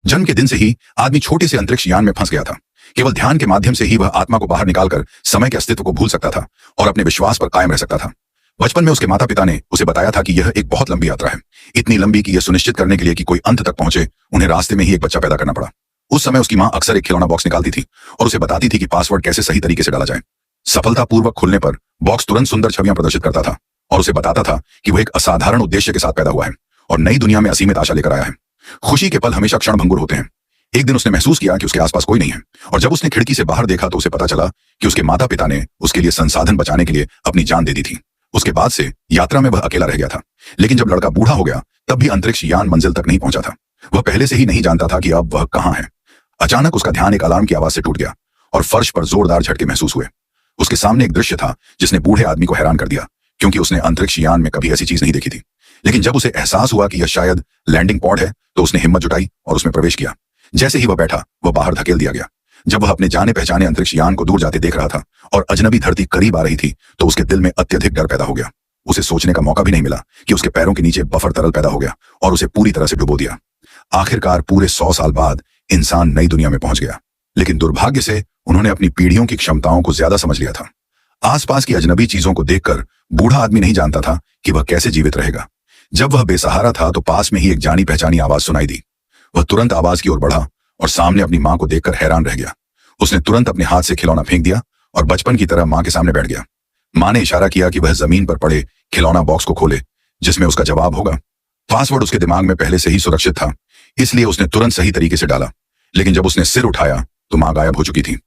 जन्म के दिन से ही आदमी छोटे से अंतरिक्ष यान में फंस गया था। केवल ध्यान के माध्यम से ही वह आत्मा को बाहर निकालकर समय के अस्तित्व को भूल सकता था और अपने विश्वास पर कायम रह सकता था। बचपन में उसके माता पिता ने उसे बताया था कि यह एक बहुत लंबी यात्रा है, इतनी लंबी कि यह सुनिश्चित करने के लिए कि कोई अंत तक पहुंचे उन्हें रास्ते में ही एक बच्चा पैदा करना पड़ा। उस समय उसकी मां अक्सर एक खिलौना बॉक्स निकालती थी और उसे बताती थी कि पासवर्ड कैसे सही तरीके से डाला जाए। सफलतापूर्वक खुलने पर बॉक्स तुरंत सुंदर छवियां प्रदर्शित करता था और उसे बताता था कि वह एक असाधारण उद्देश्य के साथ पैदा हुआ है और नई दुनिया में असीमित आशा लेकर आया है। खुशी के पल हमेशा क्षणभंगुर होते हैं। एक दिन उसने महसूस किया कि उसके आसपास कोई नहीं है और जब उसने खिड़की से बाहर देखा तो उसे पता चला कि उसके माता पिता ने उसके लिए संसाधन बचाने के लिए अपनी जान दे दी थी। उसके बाद से यात्रा में वह अकेला रह गया था, लेकिन जब लड़का बूढ़ा हो गया तब भी अंतरिक्ष यान मंजिल तक नहीं पहुंचा था। वह पहले से ही नहीं जानता था कि अब वह कहां है। अचानक उसका ध्यान एक अलार्म की आवाज से टूट गया और फर्श पर जोरदार झटके महसूस हुए। उसके सामने एक दृश्य था जिसने बूढ़े आदमी को हैरान कर दिया, क्योंकि उसने अंतरिक्ष यान में कभी ऐसी चीज नहीं देखी थी। लेकिन जब उसे एहसास हुआ कि यह शायद लैंडिंग पॉड है तो उसने हिम्मत जुटाई और उसमें प्रवेश किया। जैसे ही वह बैठा, वह बाहर धकेल दिया गया। जब वह अपने जाने पहचाने अंतरिक्ष यान को दूर जाते देख रहा था और अजनबी धरती करीब आ रही थी तो उसके दिल में अत्यधिक डर पैदा हो गया। उसे सोचने का मौका भी नहीं मिला कि उसके पैरों के नीचे बफर तरल पैदा हो गया और उसे पूरी तरह से डुबो दिया। आखिरकार पूरे 100 साल बाद इंसान नई दुनिया में पहुंच गया, लेकिन दुर्भाग्य से उन्होंने अपनी पीढ़ियों की क्षमताओं को ज्यादा समझ लिया था। आसपास की अजनबी चीजों को देखकर बूढ़ा आदमी नहीं जानता था कि वह कैसे जीवित रहेगा। जब वह बेसहारा था तो पास में ही एक जानी पहचानी आवाज सुनाई दी। वह तुरंत आवाज की ओर बढ़ा और सामने अपनी मां को देखकर हैरान रह गया। उसने तुरंत अपने हाथ से खिलौना फेंक दिया और बचपन की तरह मां के सामने बैठ गया। मां ने इशारा किया कि वह जमीन पर पड़े खिलौना बॉक्स को खोले, जिसमें उसका जवाब होगा। पासवर्ड उसके दिमाग में पहले से ही सुरक्षित था, इसलिए उसने तुरंत सही तरीके से डाला। लेकिन जब उसने सिर उठाया तो मां गायब हो चुकी थी।